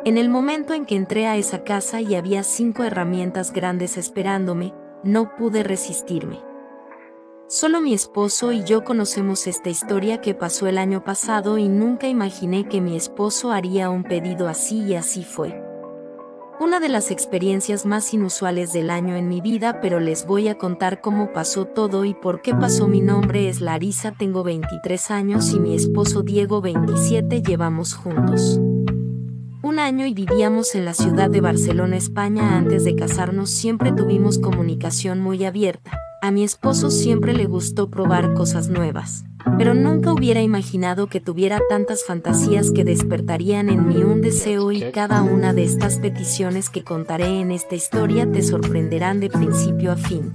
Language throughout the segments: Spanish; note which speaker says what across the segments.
Speaker 1: En el momento en que entré a esa casa y había 5 herramientas grandes esperándome, no pude resistirme. Solo mi esposo y yo conocemos esta historia que pasó el año pasado y nunca imaginé que mi esposo haría un pedido así y así fue. Una de las experiencias más inusuales del año en mi vida, pero les voy a contar cómo pasó todo y por qué pasó. Mi nombre es Larisa, tengo 23 años y mi esposo Diego 27, llevamos juntos un año y vivíamos en la ciudad de Barcelona, España. Antes de casarnos siempre tuvimos comunicación muy abierta. A mi esposo siempre le gustó probar cosas nuevas, pero nunca hubiera imaginado que tuviera tantas fantasías que despertarían en mí un deseo, y cada una de estas peticiones que contaré en esta historia te sorprenderán de principio a fin.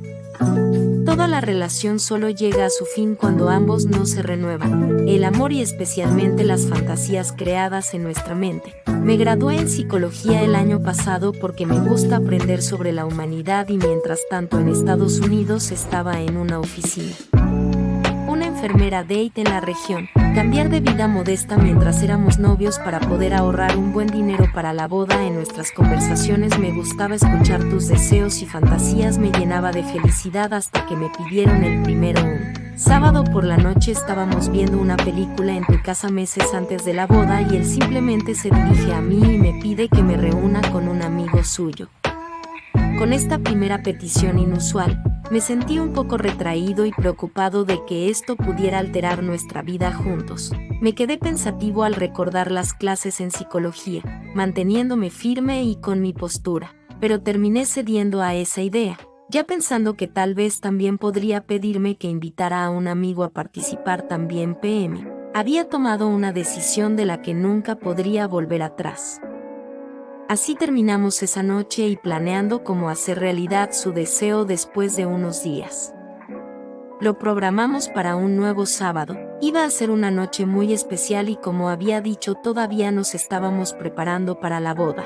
Speaker 1: Toda la relación solo llega a su fin cuando ambos no se renuevan, el amor y especialmente las fantasías creadas en nuestra mente. Me gradué en psicología el año pasado porque me gusta aprender sobre la humanidad y mientras tanto en Estados Unidos estaba en una oficina. Una enfermera date en la región, cambiar de vida modesta mientras éramos novios para poder ahorrar un buen dinero para la boda. En nuestras conversaciones me gustaba escuchar tus deseos y fantasías, me llenaba de felicidad hasta que me pidieron el primero. Un sábado por la noche estábamos viendo una película en tu casa meses antes de la boda y él simplemente se dirige a mí y me pide que me reúna con un amigo suyo. Con esta primera petición inusual, me sentí un poco retraído y preocupado de que esto pudiera alterar nuestra vida juntos. Me quedé pensativo al recordar las clases en psicología, manteniéndome firme y con mi postura, pero terminé cediendo a esa idea, ya pensando que tal vez también podría pedirme que invitara a un amigo a participar también. PM. Había tomado una decisión de la que nunca podría volver atrás. Así terminamos esa noche y planeando cómo hacer realidad su deseo después de unos días. Lo programamos para un nuevo sábado. Iba a ser una noche muy especial y como había dicho todavía nos estábamos preparando para la boda.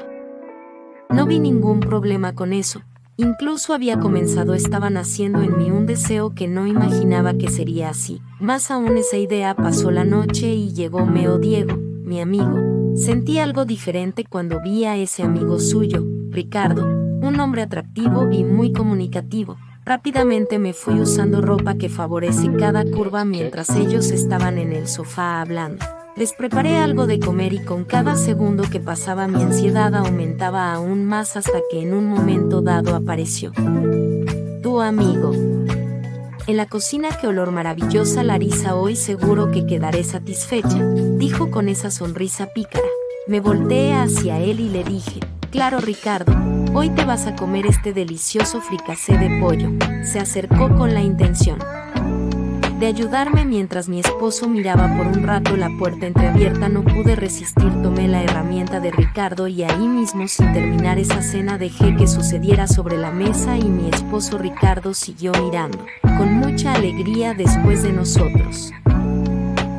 Speaker 1: No vi ningún problema con eso. Incluso había comenzado, estaba naciendo en mí un deseo que no imaginaba que sería así. Más aún esa idea pasó la noche y llegó Meo Diego, mi amigo. Sentí algo diferente cuando vi a ese amigo suyo, Ricardo, un hombre atractivo y muy comunicativo. Rápidamente me fui usando ropa que favorece cada curva mientras ellos estaban en el sofá hablando. Les preparé algo de comer y con cada segundo que pasaba mi ansiedad aumentaba aún más hasta que en un momento dado apareció tu amigo en la cocina. Qué olor maravillosa, Larisa, hoy seguro que quedaré satisfecha, dijo con esa sonrisa pícara. Me volteé hacia él y le dije, claro Ricardo, hoy te vas a comer este delicioso fricasé de pollo. Se acercó con la intención de ayudarme mientras mi esposo miraba por un rato la puerta entreabierta. No pude resistir, tomé la herramienta de Ricardo y ahí mismo, sin terminar esa cena, dejé que sucediera sobre la mesa y mi esposo Ricardo siguió mirando con mucha alegría después de nosotros.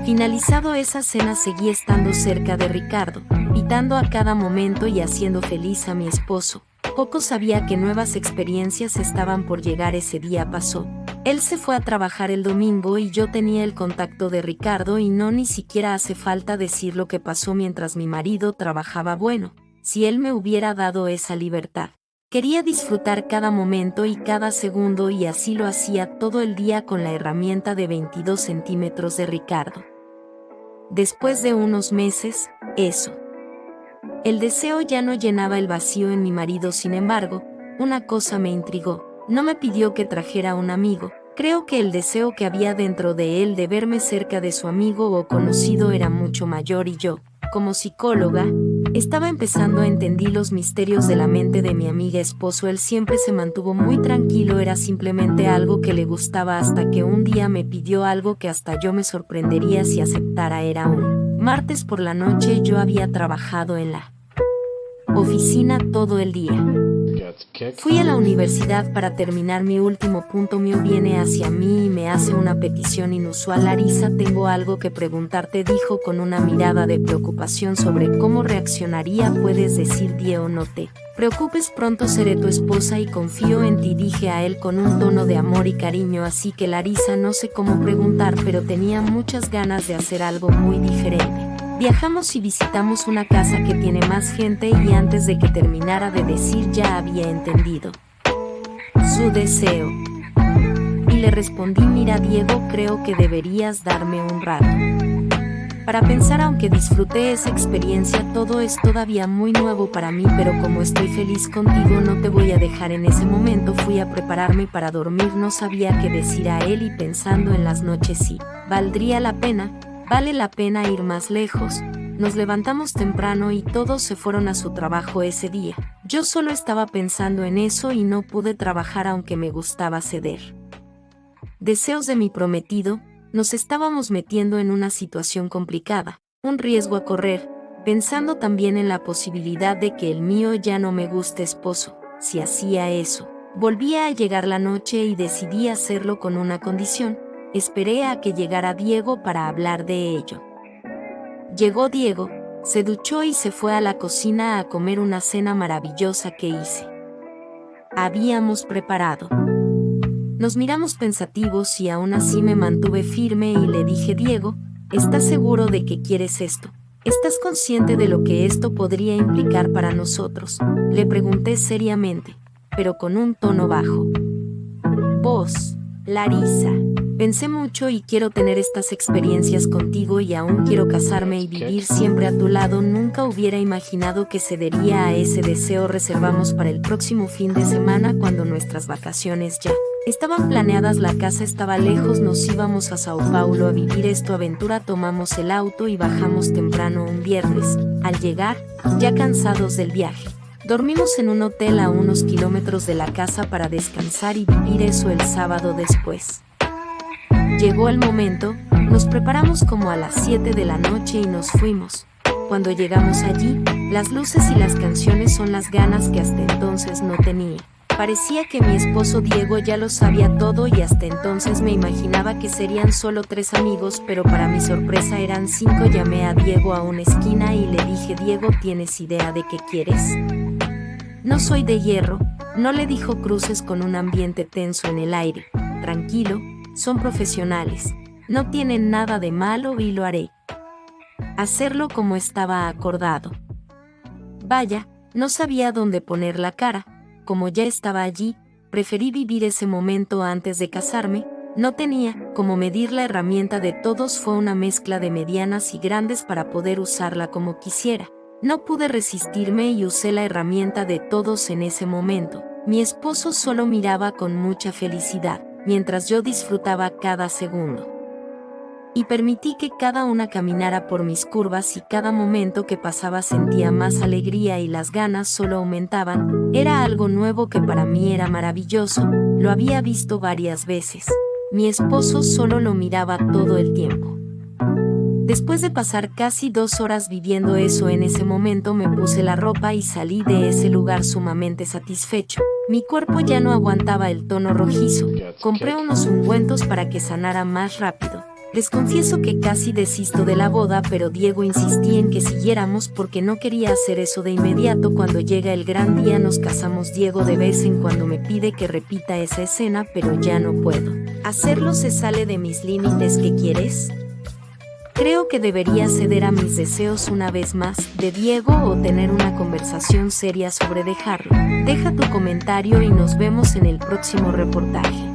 Speaker 1: Finalizado esa cena seguí estando cerca de Ricardo, pitando a cada momento y haciendo feliz a mi esposo. Poco sabía que nuevas experiencias estaban por llegar. Ese día pasó. Él se fue a trabajar el domingo y yo tenía el contacto de Ricardo y no ni siquiera hace falta decir lo que pasó mientras mi marido trabajaba. Bueno, si él me hubiera dado esa libertad. Quería disfrutar cada momento y cada segundo y así lo hacía todo el día con la herramienta de 22 centímetros de Ricardo. Después de unos meses, eso. El deseo ya no llenaba el vacío en mi marido. Sin embargo, una cosa me intrigó. No me pidió que trajera a un amigo. Creo que el deseo que había dentro de él de verme cerca de su amigo o conocido era mucho mayor y yo, como psicóloga, estaba empezando a entender los misterios de la mente de mi amiga esposo. Él siempre se mantuvo muy tranquilo, era simplemente algo que le gustaba hasta que un día me pidió algo que hasta yo me sorprendería si aceptara. Era un martes por la noche. Yo había trabajado en la oficina todo el día. Fui a la universidad para terminar mi último punto. Mio viene hacia mí y me hace una petición inusual. Larisa, tengo algo que preguntarte, dijo con una mirada de preocupación sobre cómo reaccionaría. Puedes decir Diego, no te preocupes, pronto seré tu esposa y confío en ti, dije a él con un tono de amor y cariño. Así que Larisa, no sé cómo preguntar, pero tenía muchas ganas de hacer algo muy diferente. Viajamos y visitamos una casa que tiene más gente y antes de que terminara de decir ya había entendido su deseo. Y le respondí: mira Diego, creo que deberías darme un rato para pensar. Aunque disfruté esa experiencia, todo es todavía muy nuevo para mí, pero como estoy feliz contigo no te voy a dejar. En ese momento fui a prepararme para dormir, no sabía qué decir a él y pensando en las noches si valdría la pena, vale la pena ir más lejos. Nos levantamos temprano y todos se fueron a su trabajo ese día. Yo solo estaba pensando en eso y no pude trabajar aunque me gustaba ceder. Deseos de mi prometido. Nos estábamos metiendo en una situación complicada, un riesgo a correr, pensando también en la posibilidad de que el mío ya no me guste esposo. Si hacía eso, volvía a llegar la noche y decidí hacerlo con una condición. Esperé a que llegara Diego para hablar de ello. Llegó Diego, se duchó y se fue a la cocina a comer una cena maravillosa que hice. Habíamos preparado. Nos miramos pensativos y aún así me mantuve firme y le dije: Diego, ¿estás seguro de que quieres esto? ¿Estás consciente de lo que esto podría implicar para nosotros? Le pregunté seriamente, pero con un tono bajo. Vos, Larisa, pensé mucho y quiero tener estas experiencias contigo y aún quiero casarme y vivir siempre a tu lado. Nunca hubiera imaginado que cedería a ese deseo. Reservamos para el próximo fin de semana cuando nuestras vacaciones ya estaban planeadas. La casa estaba lejos, nos íbamos a Sao Paulo a vivir esta aventura. Tomamos el auto y bajamos temprano un viernes. Al llegar, ya cansados del viaje, dormimos en un hotel a unos kilómetros de la casa para descansar y vivir eso el sábado después. Llegó el momento, nos preparamos como a las 7 de la noche y nos fuimos. Cuando llegamos allí, las luces y las canciones son las ganas que hasta entonces no tenía. Parecía que mi esposo Diego ya lo sabía todo y hasta entonces me imaginaba que serían solo 3 amigos, pero para mi sorpresa eran 5. Llamé a Diego a una esquina y le dije: Diego, ¿tienes idea de qué quieres? No soy de hierro, no, le dijo Cruces con un ambiente tenso en el aire. Tranquilo, son profesionales, no tienen nada de malo y lo haré. Hacerlo como estaba acordado. Vaya, no sabía dónde poner la cara. Como ya estaba allí, preferí vivir ese momento antes de casarme. No tenía cómo medir la herramienta de todos, fue una mezcla de medianas y grandes para poder usarla como quisiera. No pude resistirme y usé la herramienta de todos en ese momento. Mi esposo solo miraba con mucha felicidad, mientras yo disfrutaba cada segundo. Y permití que cada una caminara por mis curvas y cada momento que pasaba sentía más alegría y las ganas solo aumentaban. Era algo nuevo que para mí era maravilloso, lo había visto varias veces. Mi esposo solo lo miraba todo el tiempo. Después de pasar casi 2 horas viviendo eso, en ese momento me puse la ropa y salí de ese lugar sumamente satisfecho. Mi cuerpo ya no aguantaba el tono rojizo. Compré unos ungüentos para que sanara más rápido. Les confieso que casi desisto de la boda, pero Diego insistí en que siguiéramos porque no quería hacer eso de inmediato. Cuando llega el gran día nos casamos. Diego de vez en cuando me pide que repita esa escena, pero ya no puedo hacerlo, se sale de mis límites. ¿Qué quieres? Creo que debería ceder a mis deseos una vez más, de Diego, o tener una conversación seria sobre dejarlo. Deja tu comentario y nos vemos en el próximo reportaje.